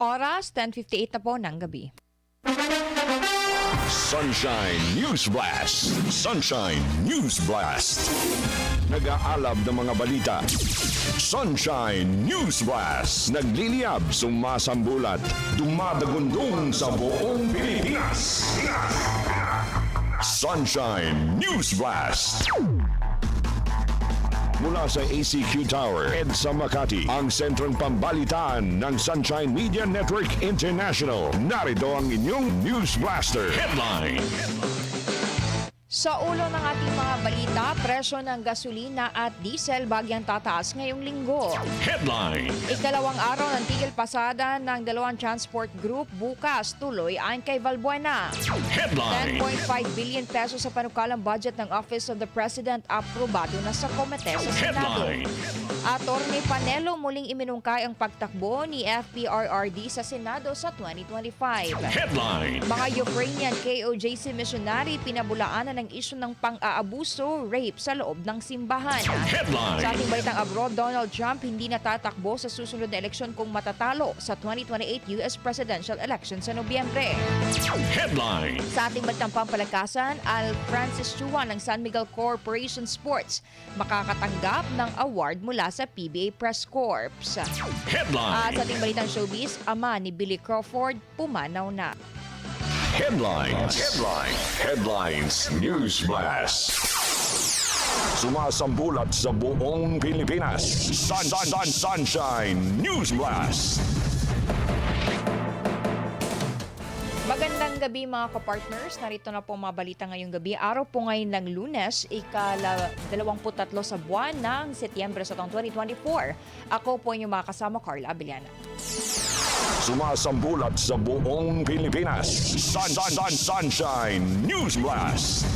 Oras, 10:58 na po ng gabi. Sunshine News Blast! Sunshine News Blast! Nag-aalab ng mga balita. Sunshine News Blast! Nagliliyab, sumasambulat, dumadagundong sa buong Pilipinas. Sunshine News Blast! Mula sa ACQ Tower, EDSA Makati, ang sentrong pambalitaan ng Sunshine Media Network International. Narito ang inyong News Blaster Headline. Sa ulo ng ating mga balita, presyo ng gasolina at diesel bahagyang tataas ngayong linggo. Headline. Ikalawang araw ng tigil-pasada ng dalawang transport group, bukas, tuloy ayon kay Valbuena. Headline. 10.5 billion pesos sa panukalang budget ng Office of the President, aprubado na sa komite sa Senado. Headline. Atty. Panelo muling iminungkahi ang pagtakbo ni FPRRD sa Senado sa 2025. Headline. Mga Ukrainian KOJC missionary pinabulaanan ng isyu ng pang-aabuso, rape sa loob ng simbahan. Headline. Sa ating balitang abroad, Donald Trump hindi natatakbo sa susunod na eleksyon kung matatalo sa 2028 US presidential election sa Nobyembre. Headline. Sa ating balitang pampalakasan, Alfrancis Chua ng San Miguel Corp Sports makakatanggap ng award mula sa PBA Press Corps. Headline. At sa ating balitang showbiz, ama ni Billy Crawford pumanaw na. Headlines. Headlines News Blast. Sumasambulat sa buong Pilipinas. Sunshine News Blast. Magandang gabi mga kapartners. Narito na po mga balita ngayong gabi. Araw po ngayon ng Lunes, ika-23 sa buwan ng Setyembre sa taong 2024. Ako po inyong mga kasama, Carla Abiliana. Sumasambulat sa buong Pilipinas. Sunshine News Blast.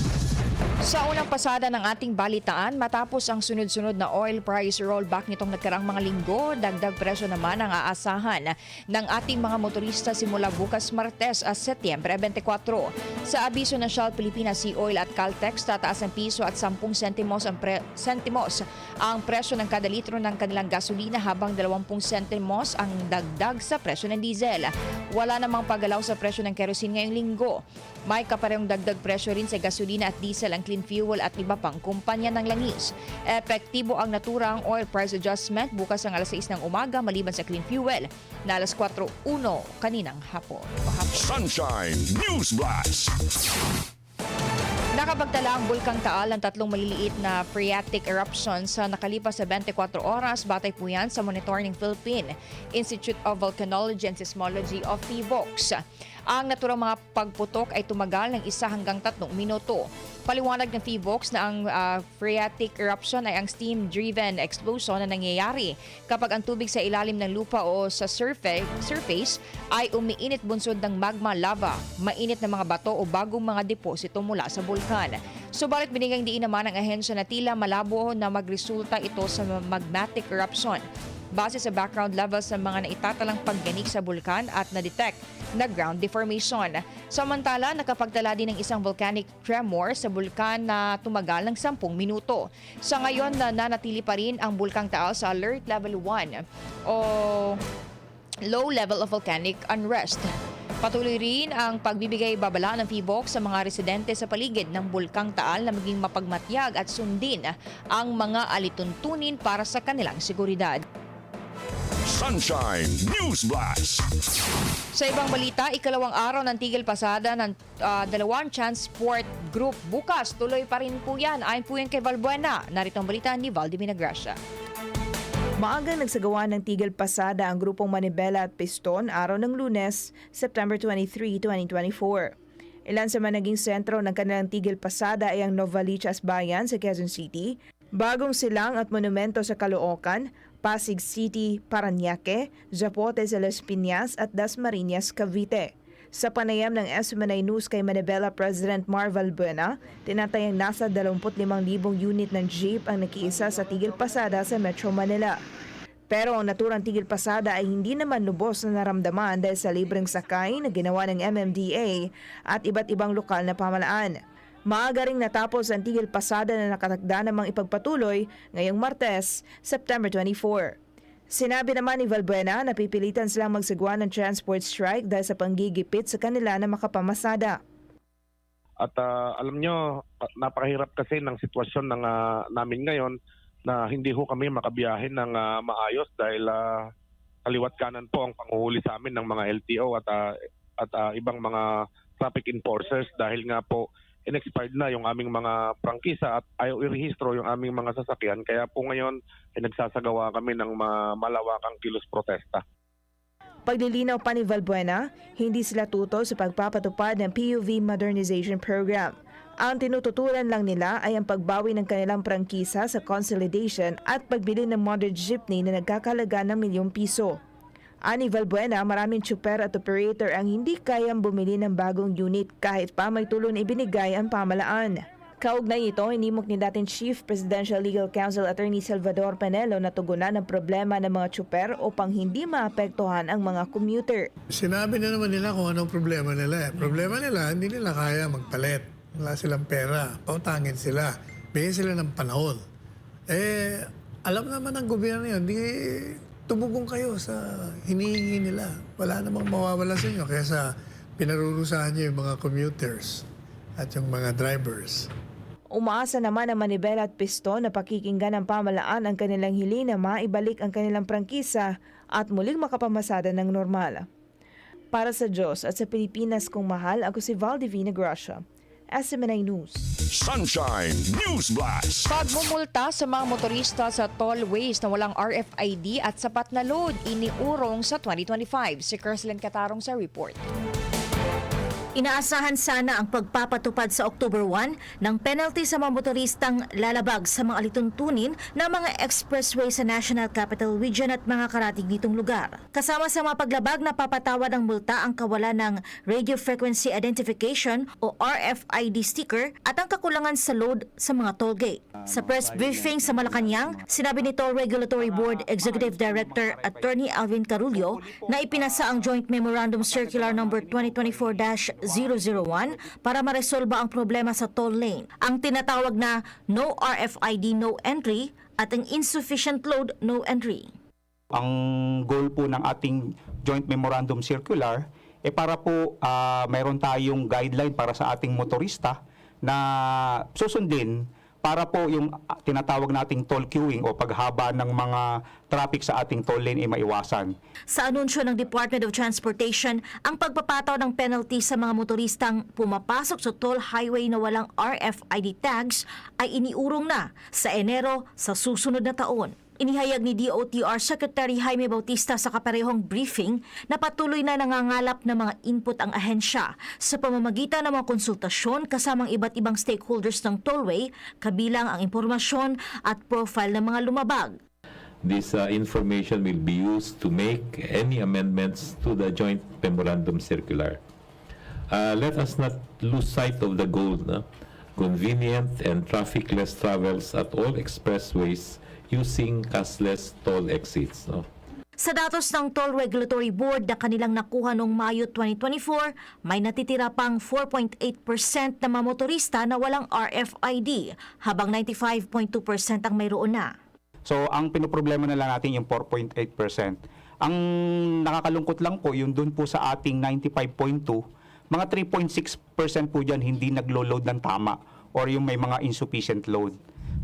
Sa unang pasada ng ating balitaan, matapos ang sunod-sunod na oil price rollback nitong nagkaraang mga linggo, dagdag presyo naman ang aasahan ng ating mga motorista simula bukas Martes at Setyembre 24. Sa abiso ng Shell Pilipinas Sea Oil at Caltex, tataas ang piso at 10 sentimos ang presyo ng kada litro ng kanilang gasolina habang 20 sentimos ang dagdag sa presyo ng diesel. Wala namang paggalaw sa presyo ng kerosene ngayong linggo. May kaparehong dagdag presyo rin sa gasolina at diesel ang clean fuel at iba pang kumpanya ng langis. Epektibo ang naturang oil price adjustment bukas ang alas 6 ng umaga maliban sa clean fuel na alas 4:01 kaninang hapon. Sunshine News Blast. Nakapagtala ang Bulkang Taal ng tatlong maliliit na phreatic eruptions sa nakalipas sa 24 oras. Batay po yan sa monitoring Philippine Institute of Volcanology and Seismology of PBOX. Ang naturang mga pagputok ay tumagal ng 1 hanggang 3 minuto. Paliwanag ng PBOX na ang phreatic eruption ay ang steam-driven explosion na nangyayari kapag ang tubig sa ilalim ng lupa o sa surface ay umiinit bunsod ng magma lava, mainit na mga bato o bagong mga deposito mula sa bulkan. Subalit binigyang diin naman ng ahensya na tila malabo na magresulta ito sa magmatic eruption. Base sa background levels ng mga naitatalang pagyanig sa bulkan at na-detect na ground deformation. Samantala, nakapagtala din ng isang volcanic tremor sa bulkan na tumagal ng 10 minuto. Sa ngayon, nanatili pa rin ang Bulkang Taal sa Alert Level 1 o Low Level of Volcanic Unrest. Patuloy rin ang pagbibigay babala ng PBOX sa mga residente sa paligid ng Bulkang Taal na maging mapagmatyag at sundin ang mga alituntunin para sa kanilang seguridad. Sunshine News Blast. Sa ibang balita, ikalawang araw ng tigil-pasada ng dalawang transport group. Bukas, tuloy pa rin po yan. Ayon po yan kay Valbuena. Narito ang balita ni Valdemina Gracia. Maagang nagsagawa ng tigil-pasada ang grupong Manibela at Piston araw ng Lunes, September 23, 2024. Ilan sa mga naging sentro ng kanilang tigil-pasada ay ang Novaliches Bayan sa Quezon City, Bagong Silang at Monumento sa Caloocan, Pasig City, Parañaque, Zapote sa Las Piñas at Dasmariñas, Cavite. Sa panayam ng SMNI News kay Manibela President Valbuena, tinatayang nasa 25,000 unit ng jeep ang nakiisa sa tigil-pasada sa Metro Manila. Pero ang naturang tigil-pasada ay hindi naman lubos na naramdaman dahil sa libreng sakay na ginawa ng MMDA at iba't ibang lokal na pamahalaan. Maaga ring natapos ang tigil-pasada na nakatakda namang ipagpatuloy ngayong Martes, September 24. Sinabi naman ni Valbuena na pipilitan silang magsagawa ng transport strike dahil sa panggigipit sa kanila na makapamasada. At alam nyo, napakahirap kasi ng sitwasyon ng namin ngayon na hindi ho kami makabiyahin ng maayos dahil kaliwat kanan po ang panghuhuli sa amin ng mga LTO at ibang mga traffic enforcers dahil nga po inexpired na yung aming mga prangkisa at ayaw irehistro yung aming mga sasakyan. Kaya po ngayon nagsasagawa kami ng malawakang kilos protesta. Paglilinaw pa ni Valbuena, hindi sila tutol sa pagpapatupad ng PUV Modernization Program. Ang tinututulan lang nila ay ang pagbawi ng kanilang prangkisa sa consolidation at pagbili ng modern jeepney na nagkakalaga ng ₱1,000,000. Ani Valbuena, maraming tsuper at operator ang hindi kayang bumili ng bagong unit kahit pa may tulong ibinigay ang pamalaan. Kaugnay ito, inimok ni dating Chief Presidential Legal Counsel Atty. Salvador Panelo na tugunan ang problema ng mga tsuper upang hindi maapektuhan ang mga commuter. Sinabi na naman nila kung anong problema nila. Problema nila, hindi nila kaya magpalit. Wala silang pera, pautangin sila, bigyan sila ng panahon. Alam naman ng gobyerno yun, di tumugong kayo sa hinihingi nila. Wala namang mawawala sa inyo kaysa pinarurusahan nyo yung mga commuters at yung mga drivers. Umaasa naman ang manibela at piston na pakikinggan ng pamalaan ang kanilang hiling na maibalik ang kanilang prangkisa at muling makapamasada ng normal. Para sa Diyos at sa Pilipinas kong mahal, ako si Val Divina Gracia. SMNI News. Sunshine News Blast. Pagmumulta sa mga motorista sa tollways na walang RFID at sapat na load iniurong sa 2025. Si Kerslyn Catarong sa report. Inaasahan sana ang pagpapatupad sa October 1 ng penalty sa mga motoristang lalabag sa mga alituntunin ng mga expressway sa National Capital Region at mga karatig nitong lugar. Kasama sa mga paglabag na papatawad ng multa ang kawalan ng Radio Frequency Identification o RFID sticker at ang kakulangan sa load sa mga tollgate. Sa press briefing sa Malacanang, sinabi nito Regulatory Board Executive Director Atty. Alvin Carullo na ipinasa ang Joint Memorandum Circular No. 2024-001 para maresolba ang problema sa toll lane. Ang tinatawag na no RFID, no entry at ang insufficient load, no entry. Ang goal po ng ating Joint Memorandum Circular para po mayroon tayong guideline para sa ating motorista na susundin para po yung tinatawag nating toll queuing o paghaba ng mga traffic sa ating toll lane ay maiwasan. Sa anunsyo ng Department of Transportation, ang pagpapataw ng penalty sa mga motoristang pumapasok sa toll highway na walang RFID tags ay iniurong na sa Enero sa susunod na taon. Inihayag ni DOTR Secretary Jaime Bautista sa kaparehong briefing na patuloy na nangangalap ng mga input ang ahensya sa pamamagitan ng mga konsultasyon kasamang iba't ibang stakeholders ng tollway, kabilang ang impormasyon at profile ng mga lumabag. This information will be used to make any amendments to the Joint Memorandum Circular. Let us not lose sight of the goal, convenient and traffic-less travels at all expressways using cashless toll exits. Sa datos ng Toll Regulatory Board na kanilang nakuha noong Mayo 2024, may natitira pang 4.8% ng mga motorista na walang RFID, habang 95.2% ang mayroon na. So ang pinoproblema na lang natin yung 4.8%. Ang nakakalungkot lang po, yung dun po sa ating 95.2%, mga 3.6% po dyan hindi naglo-load ng tama or yung may mga insufficient load.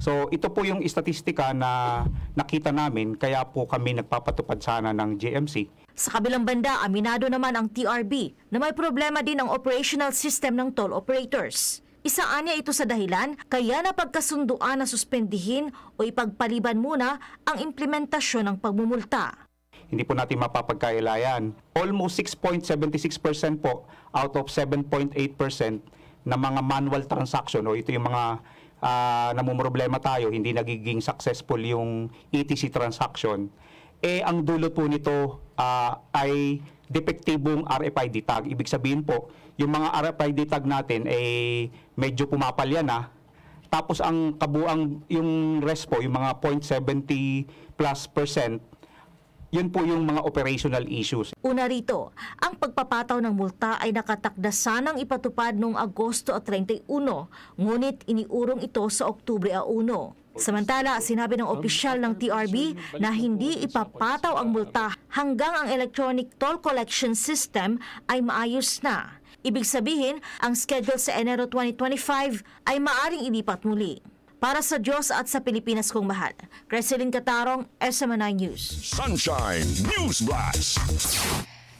So ito po yung statistika na nakita namin, kaya po kami nagpapatupad sana ng GMC. Sa kabilang banda, aminado naman ang TRB na may problema din ang operational system ng toll operators. Isaan niya ito sa dahilan kaya napagkasunduan na suspendihin o ipagpaliban muna ang implementasyon ng pagmumulta. Hindi po natin mapapagkailayan. Almost 6.76% po out of 7.8% na mga manual transaction o ito yung mga namumroblema tayo, hindi nagiging successful yung ETC transaction, ang dulot po nito ay depektibong RFID tag. Ibig sabihin po, yung mga RFID tag natin medyo pumapalya na, tapos ang kabuang yung rest po, yung mga 0.70+%, Yun po yung mga operational issues. Una rito, ang pagpapataw ng multa ay nakatakda sanang ipatupad noong Agosto 31, ngunit iniurong ito sa Oktubre 1. Samantala, sinabi ng opisyal ng TRB na hindi ipapataw ang multa hanggang ang electronic toll collection system ay maayos na. Ibig sabihin, ang schedule sa Enero 2025 ay maaring ilipat muli. Para sa Diyos at sa Pilipinas kong mahal, Creseline Catarong, SMNI News. Sunshine News Blast.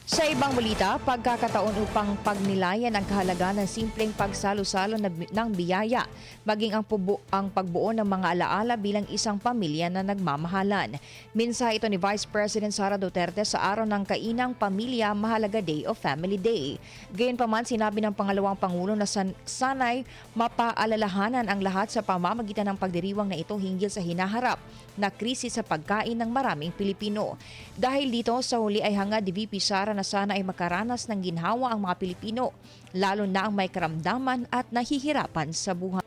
Sa ibang balita, pagkakataon upang pagnilayan ang kahalagahan ng simpleng pagsalo-salo ng biyaya, maging ang pagbuo ng mga alaala bilang isang pamilya na nagmamahalan. Mensahe ito ni Vice President Sara Duterte sa araw ng Kainang Pamilya Mahalaga Day o Family Day. Gayunpaman, sinabi ng pangalawang Pangulo na sanay mapaalalahanan ang lahat sa pamamagitan ng pagdiriwang na ito hinggil sa hinaharap na krisis sa pagkain ng maraming Pilipino. Dahil dito, sa huli ay hangad ni VP Sara na sana ay makaranas ng ginhawa ang mga Pilipino, lalo na ang may karamdaman at nahihirapan sa buhay.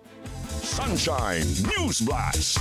Sunshine News Blast.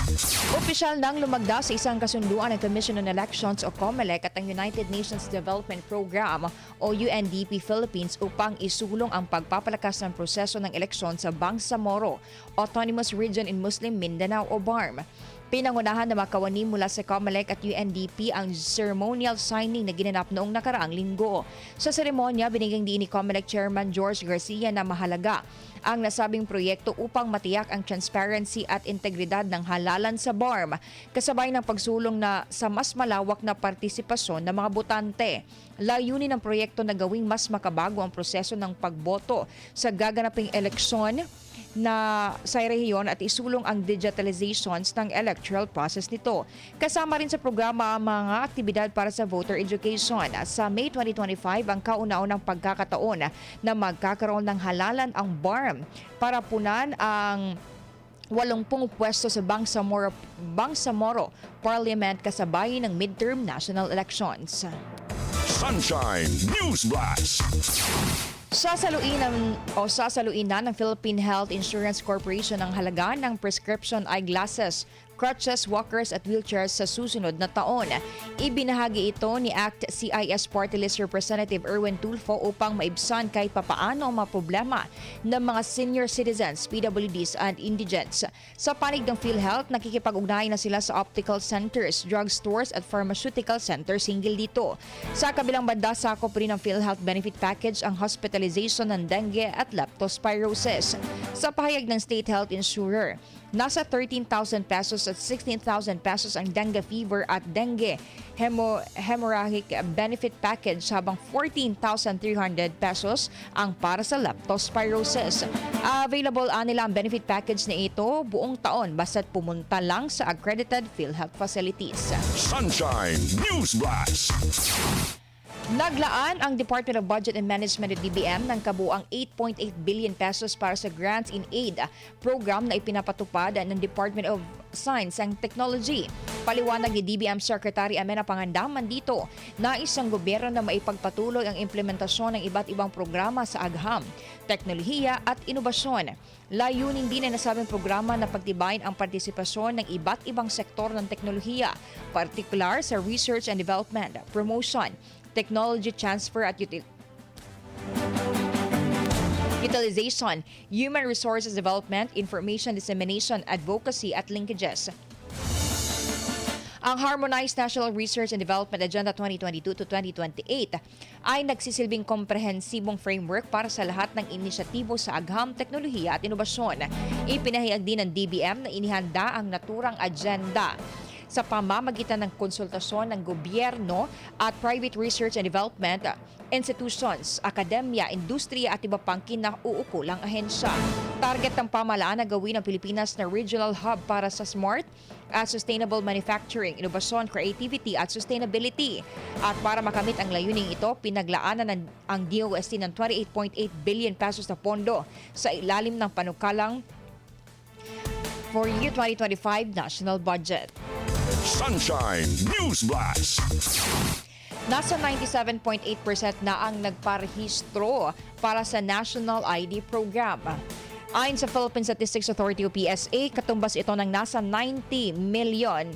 Opisyal nang lumagda sa isang kasunduan ng Commission on Elections o COMELEC at ang United Nations Development Program o UNDP Philippines upang isulong ang pagpapalakas ng proseso ng eleksyon sa Bangsamoro, Autonomous Region in Muslim Mindanao o BARM. Pinangunahan na makawani mula sa COMELEC at UNDP ang ceremonial signing na ginanap noong nakaraang linggo. Sa seremonya, binigyang diin ni COMELEC Chairman George Garcia na mahalaga ang nasabing proyekto upang matiyak ang transparency at integridad ng halalan sa BARM, kasabay ng pagsulong na sa mas malawak na partisipasyon ng mga botante. Layunin ng proyekto na gawing mas makabago ang proseso ng pagboto sa gaganaping eleksyon na sa rehiyon at isulong ang digitalizations ng electoral process nito. Kasama rin sa programa ang mga aktibidad para sa voter education. Sa May 2025, ang kauna-unang pagkakataon na magkakaroon ng halalan ang BARM para punan ang 80 pwesto sa Bangsamoro Parliament kasabay ng midterm national elections. Sunshine News Blast. Sasaluin na ng Philippine Health Insurance Corporation ang halaga ng prescription eyeglasses, crutches, walkers at wheelchairs sa susunod na taon. Ibinahagi ito ni ACT CIS Party List Representative Erwin Tulfo upang maibsan kahit papaano ang mga problema ng mga senior citizens, PWDs at indigents. Sa panig ng PhilHealth, nakikipag-ugnayan na sila sa optical centers, drugstores at pharmaceutical centers hinggil dito. Sa kabilang banda, sakop rin ng PhilHealth benefit package ang hospitalization ng dengue at leptospirosis. Sa pahayag ng State Health Insurer, nasa 13,000 pesos at 16,000 pesos ang dengue fever at dengue hemorrhagic benefit package habang 14,300 pesos ang para sa leptospirosis. Available nila ang benefit package na ito buong taon basta't pumunta lang sa accredited PhilHealth facilities. Sunshine News Blast. Naglaan ang Department of Budget and Management at DBM ng kabuang 8.8 billion pesos para sa Grants in Aid program na ipinapatupad ng Department of Science and Technology. Paliwanag ni DBM Secretary Amena Pangandaman dito na isang gobyerno na maipagpatuloy ang implementasyon ng iba't ibang programa sa agham, teknolohiya at inobasyon. Layunin din ang nasabing programa na pagtibayin ang partisipasyon ng iba't ibang sektor ng teknolohiya, partikular sa research and development, promotion, technology transfer at utilization, human resources development, information dissemination, advocacy at linkages. Ang Harmonized National Research and Development Agenda 2022 to 2028 ay nagsisilbing komprehensibong framework para sa lahat ng inisyatibo sa agham, teknolohiya at inobasyon. Ipinahayag din ng DBM na inihanda ang naturang agenda sa pamamagitan ng konsultasyon ng gobyerno at private research and development institutions, akademya, industriya at iba pang kinauukulang ahensya. Target ng pamahalaan na gawin ang Pilipinas na regional hub para sa smart at sustainable manufacturing, inobasyon, creativity at sustainability. At para makamit ang layuning ito, pinaglaanan ang DOST ng 28.8 billion pesos na pondo sa ilalim ng panukalang for year 2025 national budget. Sunshine News Blast. Nasa 97.8% na ang nagparehistro para sa National ID Program. Ayon sa Philippine Statistics Authority o PSA, katumbas ito ng nasa 90 million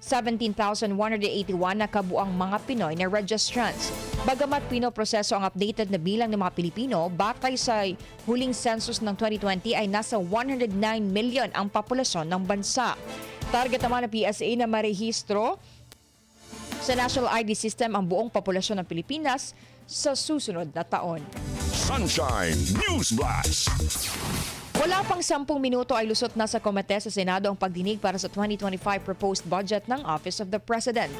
17,181 na kabuang mga Pinoy na registrants. Bagamat pinoproseso ang updated na bilang ng mga Pilipino, batay sa huling census ng 2020 ay nasa 109 million ang populasyon ng bansa. Target naman ng PSA na marehistro sa National ID System ang buong populasyon ng Pilipinas sa susunod na taon. Sunshine News Blast. Wala pang 10 minuto ay lusot na sa komite sa Senado ang pagdinig para sa 2025 proposed budget ng Office of the President.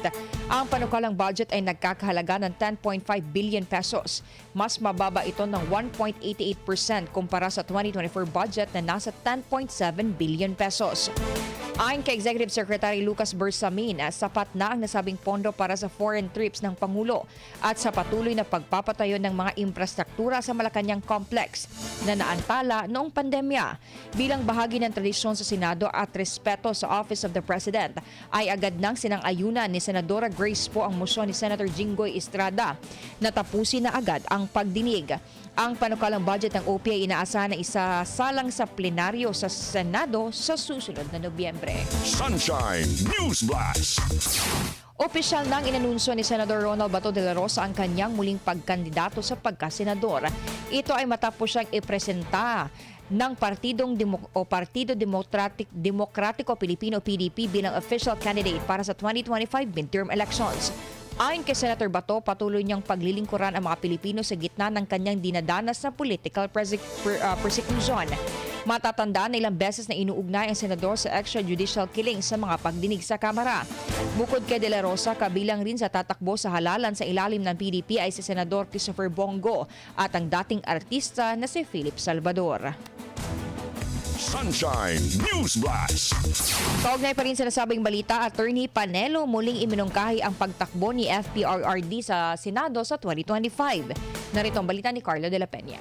Ang panukalang budget ay nagkakahalaga ng 10.5 billion pesos. Mas mababa ito ng 1.88% kumpara sa 2024 budget na nasa 10.7 billion pesos. Ayon kay Executive Secretary Lucas Bersamin, sapat na ang nasabing pondo para sa foreign trips ng Pangulo at sa patuloy na pagpapatayo ng mga infrastruktura sa Malacanang Complex na naantala noong pandemya. Bilang bahagi ng tradisyon sa Senado at respeto sa Office of the President, ay agad nang sinang-ayunan ni Senadora Grace Poe ang motion ni Senator Jinggoy Estrada. Natapusin na agad ang pagdinig. Ang panukalang budget ng OP ay inaasahan na isasalang sa plenaryo sa Senado sa susunod na Nobyembre. Sunshine News Blast. Opisyal nang inanunsyo ni Senador Ronald Bato de la Rosa ang kanyang muling pagkandidato sa pagkasenador. Ito ay matapos siyang ipresenta ng Partido Demokratiko Pilipino PDP bilang official candidate para sa 2025 midterm elections. Ayon kay Senator Bato, patuloy niyang paglilingkuran ang mga Pilipino sa gitna ng kanyang dinadanas na political persecution. Matatandaan na ilang beses na inuugnay ang senador sa extrajudicial killing sa mga pagdinig sa Kamara. Bukod kay De La Rosa, kabilang rin sa tatakbo sa halalan sa ilalim ng PDP ay si Senador Christopher Bongo at ang dating artista na si Philip Salvador. Sunshine News Blast. Kaugnay pa rin sa nasabing balita, Attorney Panelo muling iminungkahi ang pagtakbo ni FPRRD sa Senado sa 2025. Narito ang balita ni Carlo de la Peña.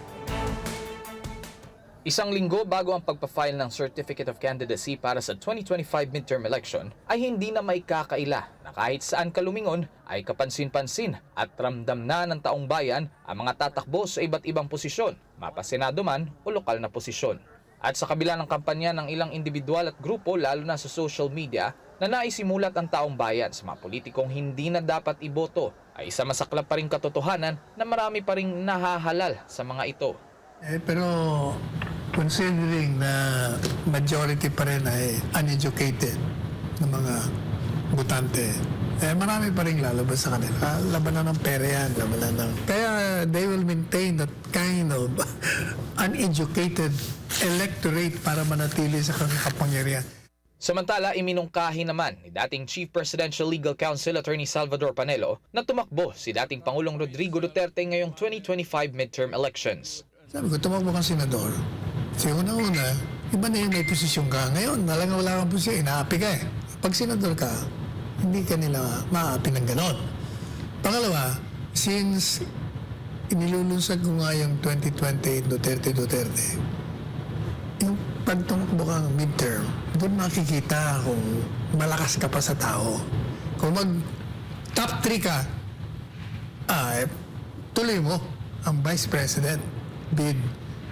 Isang linggo bago ang pagpa-file ng Certificate of Candidacy para sa 2025 midterm election ay hindi na may kakaila na kahit saan kalumingon ay kapansin-pansin at ramdam na ng taong bayan ang mga tatakbo sa iba't ibang posisyon, mapasenado man o lokal na posisyon. At sa kabila ng kampanya ng ilang individual at grupo lalo na sa social media na naisimulat ang taong bayan sa mga politikong hindi na dapat iboto, ay isa masaklap pa rin katotohanan na marami pa rin nahahalal sa mga ito. Pero considering na majority pa rin ay uneducated na mga botante, marami pa rin lalabas sa kanila. Labanan ng pera yan, labanan ng... Kaya they will maintain that kind of uneducated electorate para manatili sa kapangyarihan. Samantala, iminungkahi naman ni dating Chief Presidential Legal Counsel Attorney Salvador Panelo na tumakbo si dating Pangulong Rodrigo Duterte ngayong 2025 midterm elections. Sabi ko, tumakbo kang senador. Kasi una-una, iba na yung may posisyon ka. Ngayon, wala kang posisyon, inaapi ka eh. Pag senador ka, hindi ka nila maaapi ng ganon. Pangalawa, since inilulunsad ko nga yung 2020 Duterte, yung pagtumakbo kang midterm, doon makikita kung malakas ka pa sa tao. Kung mag top 3 ka, tuloy mo ang Vice President bid.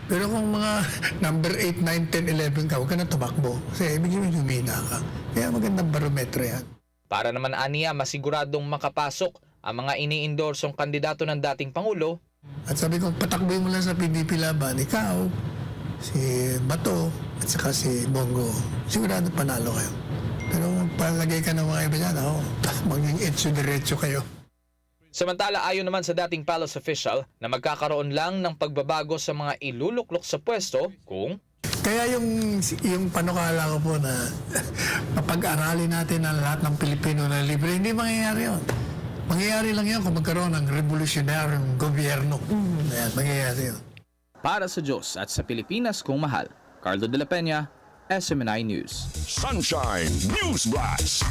Pero kung mga number 8, 9, 10, 11 ka, huwag ka na tumakbo. Kasi ibig sabihin humina ka. Kaya magandang barometro yan. Para naman aniya masiguradong makapasok ang mga ini-endorsong kandidato ng dating Pangulo. At sabi ko, patakboy mo lang sa PDP laban, ikaw, si Bato, at saka si Bongo. Sigurado panalo kayo. Pero palagay ka ng mga iba dyan, maging etso-diretso kayo. Samantala, ayon naman sa dating palace official na magkakaroon lang ng pagbabago sa mga iluluklok sa pwesto kung... Kaya yung panukala ko po na papag-aralin natin ang lahat ng Pilipino na libre, hindi mangyayari yun. Mangyayari lang yan kung magkaroon ng revolutionaryong gobyerno. Ayan, mangyayari yun. Para sa Diyos at sa Pilipinas kung mahal, Carlo de la Peña, SMNI News. Sunshine News Blast.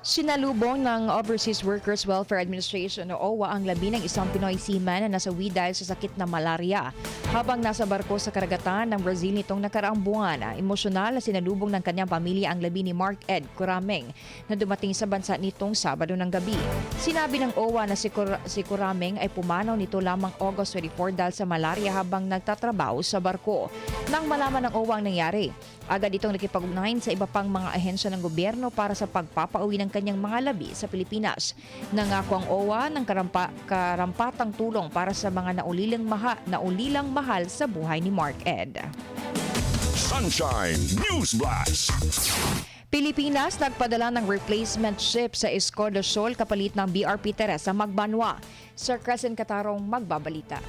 Sinalubong ng Overseas Workers Welfare Administration o OWA ang labi ng isang Pinoy seaman na nasawi dahil sa sakit na malaria. Habang nasa barko sa karagatan ng Brazil nitong nakaraang buwan, emosyonal na sinalubong ng kanyang pamilya ang labi ni Mark Ed Curameng na dumating sa bansa nitong Sabado ng gabi. Sinabi ng OWA na si Curameng ay pumanaw nito lamang August 24 dahil sa malaria habang nagtatrabaho sa barko. Nang malaman ng OWA ang nangyari, Agad itong nakipag-ugnayan sa iba pang mga ahensya ng gobyerno para sa pagpapauwi ng kanyang mga labi sa Pilipinas. Nangako ang OWA ng karampatang tulong para sa mga naulilang mahal sa buhay ni Mark Ed. Sunshine News Blast. Pilipinas nagpadala ng replacement ship sa Escoda Shoal kapalit ng BRP Teresa Magbanwa. Sir Crescent Catarong magbabalita.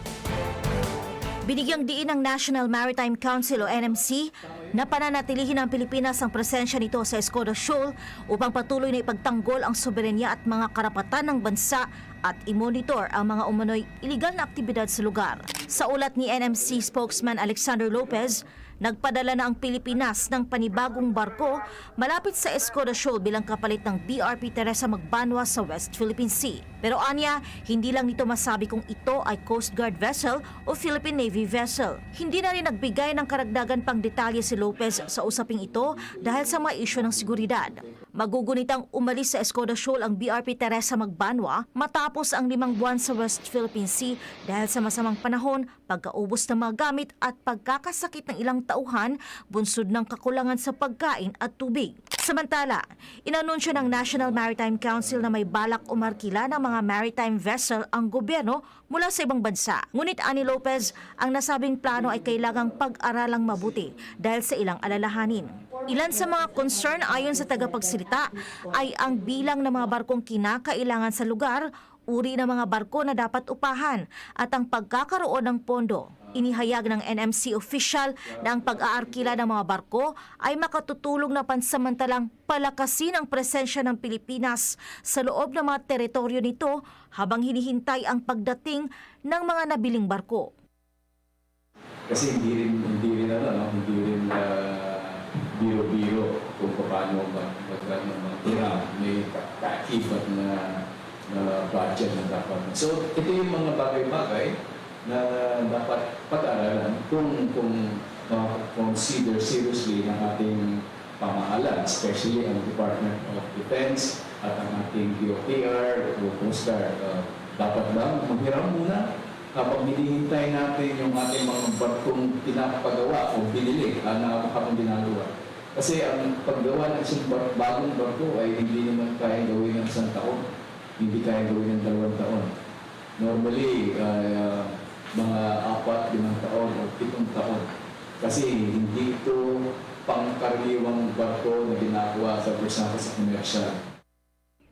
Binigyang diin ng National Maritime Council o NMC na pananatilihin ng Pilipinas ang presensya nito sa Escoda Shoal upang patuloy na ipagtanggol ang soberenya at mga karapatan ng bansa at i-monitor ang mga umano'y iligal na aktibidad sa lugar. Sa ulat ni NMC spokesman Alexander Lopez, nagpadala na ang Pilipinas ng panibagong barko malapit sa Escoda Shoal bilang kapalit ng BRP Teresa Magbanwa sa West Philippine Sea. Pero anya, hindi lang nito masabi kung ito ay Coast Guard vessel o Philippine Navy vessel. Hindi na rin nagbigay ng karagdagan pang detalye si Lopez sa usaping ito dahil sa mga isyu ng seguridad. Magugunitang umalis sa Escoda Shoal ang BRP Teresa Magbanwa matapos ang 5 buwan sa West Philippine Sea dahil sa masamang panahon, pagkaubos ng mga gamit at pagkakasakit ng ilang tauhan bunsod ng kakulangan sa pagkain at tubig. Samantala, inanunsyo ng National Maritime Council na may balak umarkila ng mga maritime vessel ang gobyerno mula sa ibang bansa. Ngunit ani Lopez, ang nasabing plano ay kailangang pag-aralang mabuti dahil sa ilang alalahanin. Ilan sa mga concern ayon sa tagapagsalita ay ang bilang ng mga barkong kinakailangan sa lugar, uri ng mga barko na dapat upahan at ang pagkakaroon ng pondo. Inihayag ng NMC official na ang pag-aarkila ng mga barko ay makatutulong na pansamantalang palakasin ang presensya ng Pilipinas sa loob ng mga teritoryo nito habang hinihintay ang pagdating ng mga nabiling barko. Kasi hindi rin biro-biro kung paano mag-tira, may kaibat na budget na dapat. So, ito yung mga bagay-bagay na dapat pag-aralan kung consider seriously ng ating pamahalaan, especially ang Department of Defense at ang ating BOPR o Coast Guard. Dapat ba maghiram muna kapag hinihintay natin yung ating mga barkong pinapagawa o binili na habang ginagawa? Kasi ang paggawa ng isang bagong barko ay hindi naman kaya gawin ng 1 taon, hindi kaya gawin ng 2 taon. Normally, mga 4-5 taon o 7 taon. Kasi hindi ito pangkaraniwang barko na ginagawa sa persona sa komersyal.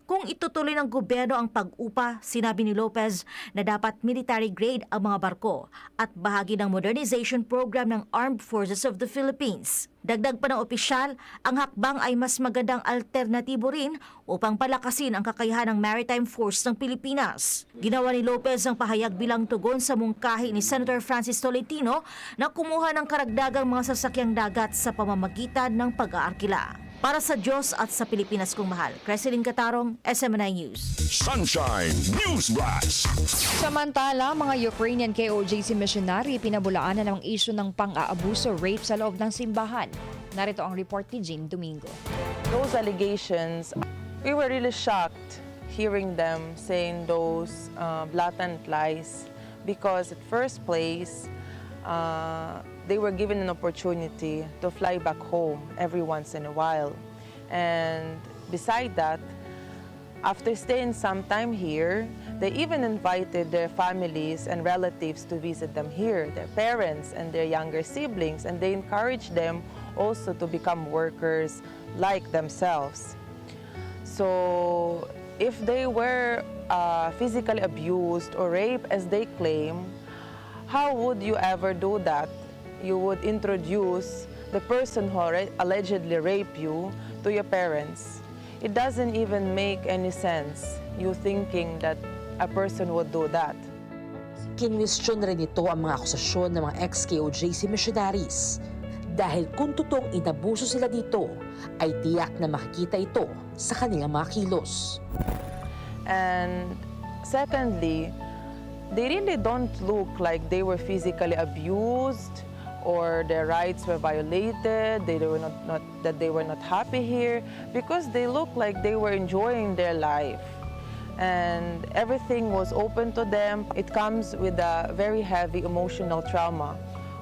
Kung itutuloy ng gobyerno ang pag-upa, sinabi ni Lopez na dapat military grade ang mga barko at bahagi ng modernization program ng Armed Forces of the Philippines. Dagdag pa ng opisyal, ang hakbang ay mas magandang alternatibo rin upang palakasin ang kakayahan ng Maritime Force ng Pilipinas. Ginawa ni Lopez ang pahayag bilang tugon sa mungkahi ni Senator Francis Tolentino na kumuha ng karagdagang mga sasakyang dagat sa pamamagitan ng pag-aarkila. Para sa Diyos at sa Pilipinas kong mahal, Cresceline Catarong, SMNI News. Sunshine News Blast. Samantala, mga Ukrainian KOJC missionary pinabulaanan ng isyu ng pang-aabuso, rape sa loob ng simbahan. Narito ang report ni Jean Domingo. Those allegations, we were really shocked hearing them saying those blatant lies because at first place, they were given an opportunity to fly back home every once in a while. And beside that, after staying some time here, they even invited their families and relatives to visit them here, their parents and their younger siblings, and they encouraged them also to become workers like themselves. So if they were physically abused or raped as they claim, how would you ever do that? You would introduce the person who allegedly raped you to your parents. It doesn't even make any sense, you thinking that a person would do that. Kinwestiyon rin ito ang mga akusasyon ng mga ex-KOJC missionaries. Dahil kung totoong inabuso sila dito, ay tiyak na makikita ito sa kanilang mga kilos. And secondly, they really don't look like they were physically abused or their rights were violated, they were not happy here, because they look like they were enjoying their life. And everything was open to them. It comes with a very heavy emotional trauma,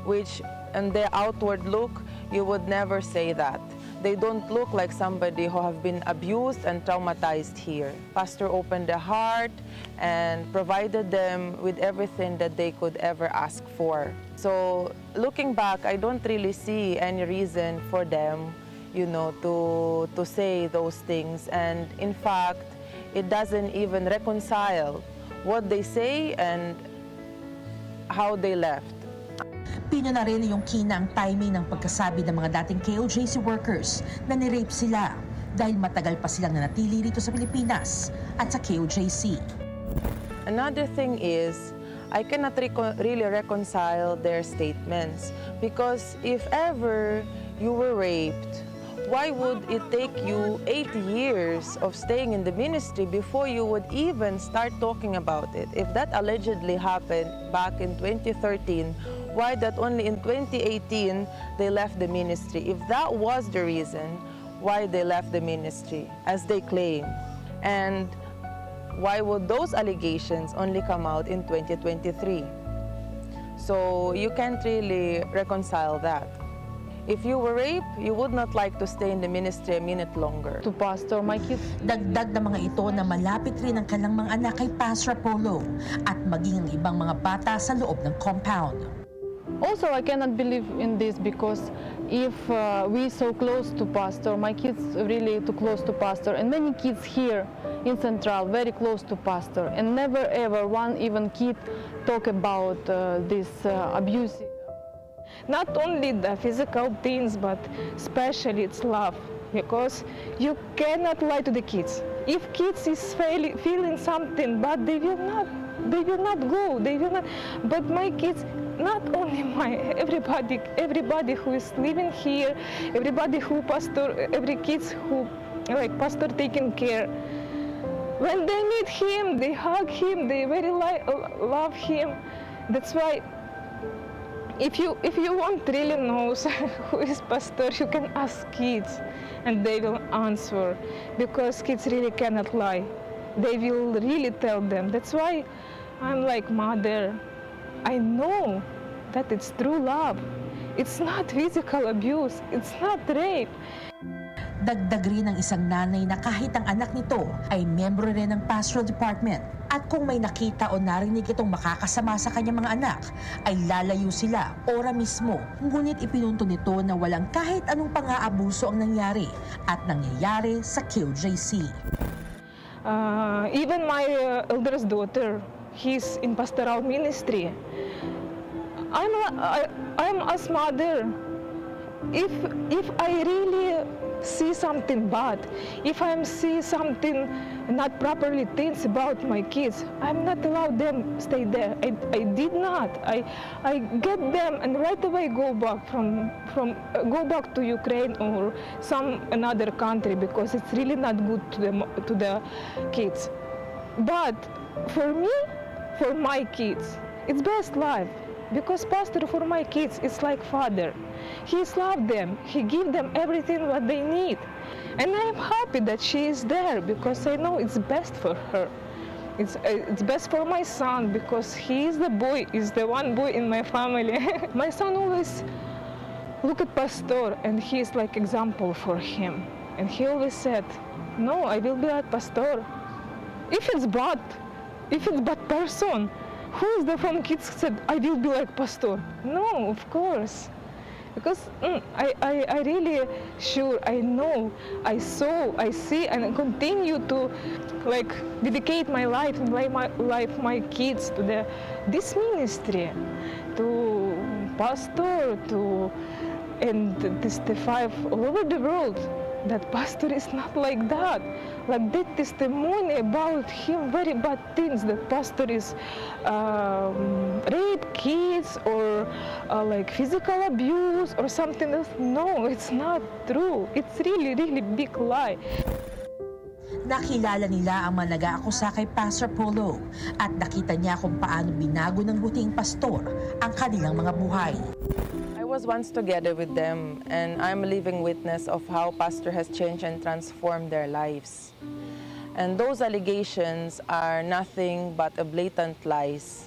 which in their outward look, you would never say that. They don't look like somebody who have been abused and traumatized here. Pastor opened their heart and provided them with everything that they could ever ask for. So looking back, I don't really see any reason for them, to say those things. And in fact, it doesn't even reconcile what they say and how they left. Pino na rin yung kinang timing ng pagkasabi ng mga dating KOJC workers na nirape sila dahil matagal pa silang nanatili rito sa Pilipinas at sa KOJC. Another thing is, I cannot really reconcile their statements because if ever you were raped, why would it take you 8 years of staying in the ministry before you would even start talking about it? If that allegedly happened back in 2013, why that only in 2018 they left the ministry? If that was the reason why they left the ministry, as they claim, and why would those allegations only come out in 2023? So you can't really reconcile that. If you were raped, you would not like to stay in the ministry a minute longer. To pastor my kids. Dagdag na mga ito na malapit rin ang kanilang mga anak kay Pastor Apollo at maging ang ibang mga bata sa loob ng compound. Also, I cannot believe in this because if we so close to pastor, my kids really too close to pastor, and many kids here in Central very close to pastor, and never ever one even kid talk about this abuse. Not only the physical things, but especially it's love, because you cannot lie to the kids. If kids is feeling something bad, they will not go. They will not. But my kids, not only everybody who is living here, everybody who pastor, every kids who like pastor taking care. When they meet him, they hug him, they very love him. That's why. If you want really know who is pastor, you can ask kids, and they will answer, because kids really cannot lie. They will really tell them. That's why I'm like mother. I know that it's true love. It's not physical abuse. It's not rape. Dagdag rin ng isang nanay na kahit ang anak nito ay membro rin ng pastoral department at kung may nakita o narinig itong makakasama sa kanyang mga anak ay lalayo sila ora mismo. Ngunit ipinunto nito na walang kahit anong pang-aabuso ang nangyari at nangyayari sa KOJC. Even my eldest daughter, he's in pastoral ministry. I'm as mother. If I really see something bad, if I see something not properly things about my kids, I'm not allowed them stay there. I did not. I get them and right away go back go back to Ukraine or some another country, because it's really not good to the kids. But for me, for my kids, it's best life. Because pastor for my kids is like father. He's loved them. He give them everything what they need. And I'm happy that she is there because I know it's best for her. It's best for my son because he is the boy, is the one boy in my family. My son always look at pastor and he is like example for him. And he always said, no, I will be like pastor. If it's bad person, who is the from kids said, I will be like pastor? No, of course. Because I really sure, I know, I saw, I see, and I continue to like dedicate my life and my kids to this ministry, to pastor, and testify all over the world that pastor is not like that. Like that testimony about him, very bad things, that pastor is rape kids or like physical abuse or something else. No, it's not true. It's really, really big lie. Nakilala nila ang mga nag-aakusa kay Pastor Apollo at nakita niya kung paano binago ng buting pastor ang kanilang mga buhay. I was once together with them, and I'm a living witness of how pastor has changed and transformed their lives. And those allegations are nothing but a blatant lies.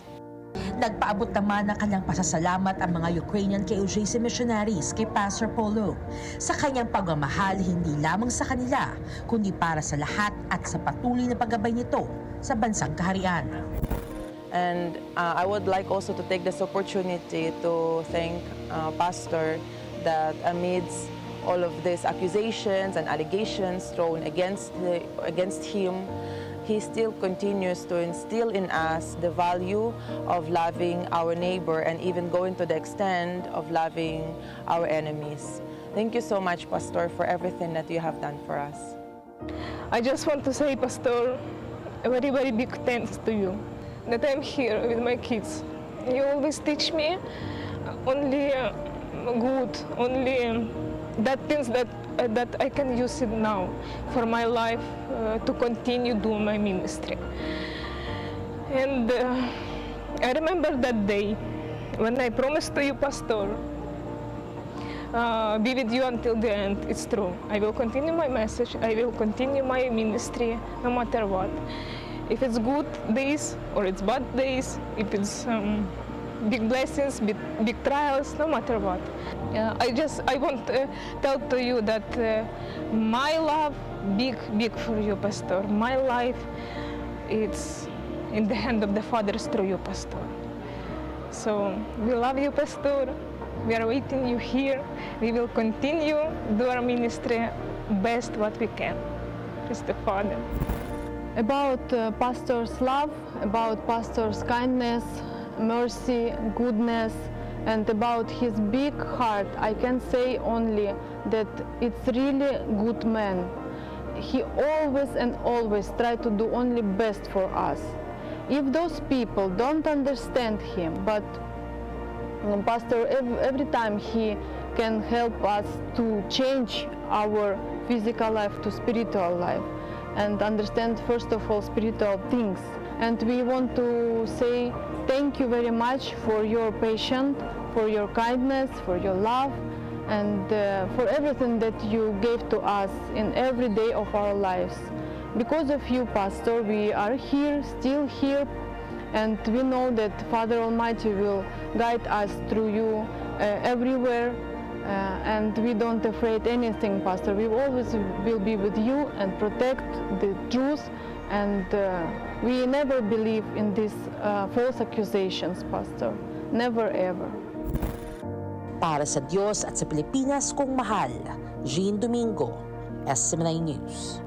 Nagpaabot naman ng kanyang pasasalamat ang mga Ukrainian KOJC missionaries kay Pastor Polo sa kanyang pagmamahal hindi lamang sa kanila, kundi para sa lahat at sa patuloy na paggabay nito sa bansang kaharian. And I would like also to take this opportunity to thank Pastor that amidst all of these accusations and allegations thrown against him, he still continues to instill in us the value of loving our neighbor and even going to the extent of loving our enemies. Thank you so much, Pastor, for everything that you have done for us. I just want to say, Pastor, a very, very big thanks to you that I'm here with my kids. You always teach me only good, only that things that I can use it now for my life to continue doing my ministry. And I remember that day when I promised to you, Pastor, be with you until the end. It's true. I will continue my message. I will continue my ministry no matter what. If it's good days or it's bad days, if it's big blessings, big trials, no matter what. I want to tell to you that my love, big for you, Pastor. My life, it's in the hand of the Father through you, Pastor. So we love you, Pastor. We are waiting you here. We will continue do our ministry best what we can. Praise the Father. About Pastor's love, about Pastor's kindness, mercy, goodness, and about his big heart, I can say only that it's really good man. He always and always try to do only best for us. If those people don't understand him, but Pastor, every time he can help us to change our physical life to spiritual life and understand first of all spiritual things. And we want to say thank you very much for your patience, for your kindness, for your love, and for everything that you gave to us in every day of our lives. Because of you, Pastor, we are here, still here, and we know that Father Almighty will guide us through you everywhere, and we don't afraid anything, Pastor. We always will be with you and protect the truth, and we never believe in these false accusations, Pastor. Never ever. Para sa Diyos at sa Pilipinas kong mahal, Jean Domingo, SMNI News.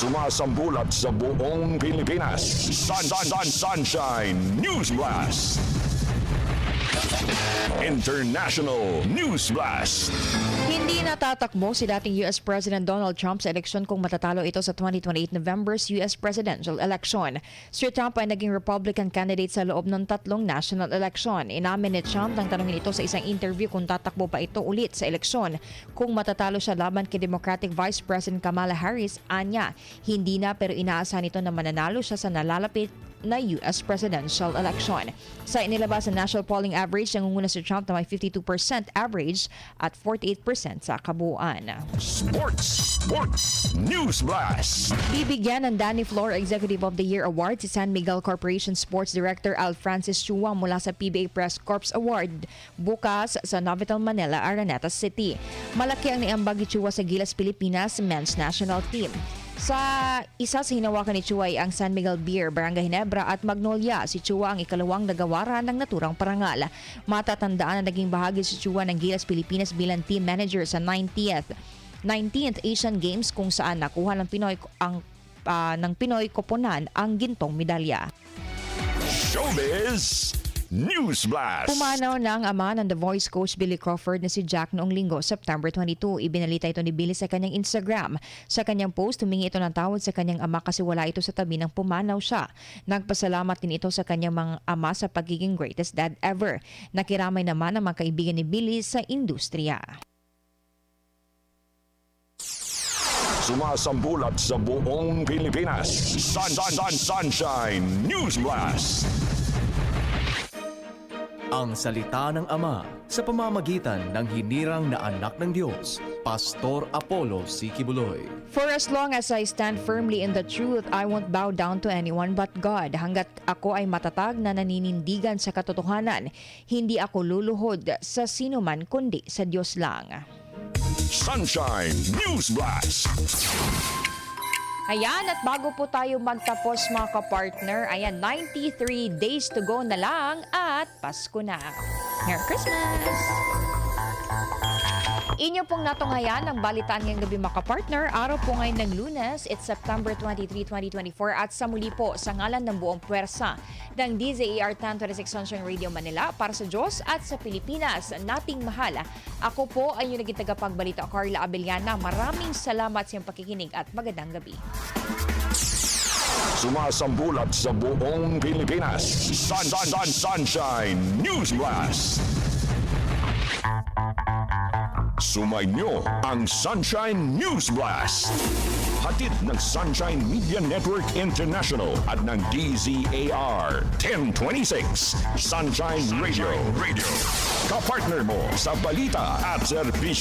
Sumasambulat sa buong Pilipinas. Sunshine News Blast. International News Blast. Hindi natatakbo si dating US President Donald Trump sa eleksyon kung matatalo ito sa 2028 November's US presidential election. Si Trump ay naging Republican candidate sa loob ng 3 national election. Inamin ni Trump nang tanungin ito sa isang interview kung tatakbo pa ito ulit sa eleksyon. Kung matatalo siya laban kay Democratic Vice President Kamala Harris, anya, hindi na pero inaasahan ito na mananalo siya sa nalalapit na US presidential election. Sa inilabas na national polling average, nangunguna si Trump na may 52% average at 48% sa kabuuan. Sports News Blast. Bibigyan ng Danny Floor Executive of the Year Award si San Miguel Corporation Sports Director Alfrancis Chua mula sa PBA Press Corps Award bukas sa Novotel, Manila, Araneta City. Malaki ang niambag ni Chua sa Gilas Pilipinas Men's National Team. Sa isa sa hinawakan ni Chua ay ang San Miguel Beer, Barangay Ginebra at Magnolia. Si Chua ang ikalawang nagawara ng naturang parangal. Matatandaan na naging bahagi si Chua ng Gilas Pilipinas bilang team manager sa 19th Asian Games kung saan nakuha ng Pinoy koponan ang gintong medalya. Showbiz News Blast. Pumanaw ng ama ng The Voice coach Billy Crawford na si Jack noong Linggo, September 22. Ibinalita ito ni Billy sa kanyang Instagram. Sa kanyang post, humingi ito ng tawad sa kanyang ama kasi wala ito sa tabi ng pumanaw siya. Nagpasalamat din ito sa kanyang mga ama sa pagiging greatest dad ever. Nakiramay naman ang mga kaibigan ni Billy sa industriya. Sumasambulat sa buong Pilipinas. Sunshine News Blast. ang salita ng Ama sa pamamagitan ng hinirang na anak ng Diyos, Pastor Apollo C. Kibuloy. For as long as I stand firmly in the truth, I won't bow down to anyone but God. Hanggat ako ay matatag na naninindigan sa katotohanan, hindi ako luluhod sa sino man kundi sa Diyos lang. Sunshine News Blast. Ayan, at bago po tayo magtapos mga kapartner, ayan, 93 days to go na lang at Pasko na. Merry Christmas! Inyo pong natunghayan ang balitaan ngayong gabi mga kapartner. Araw po ngayon ng Lunes, it's September 23, 2024 at sa muli po sa ngalan ng buong puwersa ng DZAR 1026 Sunshine Radio Manila para sa Diyos at sa Pilipinas nating mahal. Ako po ay yung naging tagapagbalita Carla Abellana. Maraming salamat sa iyong pakikinig at magandang gabi. Sumasambulat sa buong Pilipinas. Sunshine News Blast. Sumainyo ang Sunshine News Blast. Hatid ng Sunshine Media Network International at ng DZAR 1026 Sunshine Radio. Kapartner mo sa balita at serbisyo.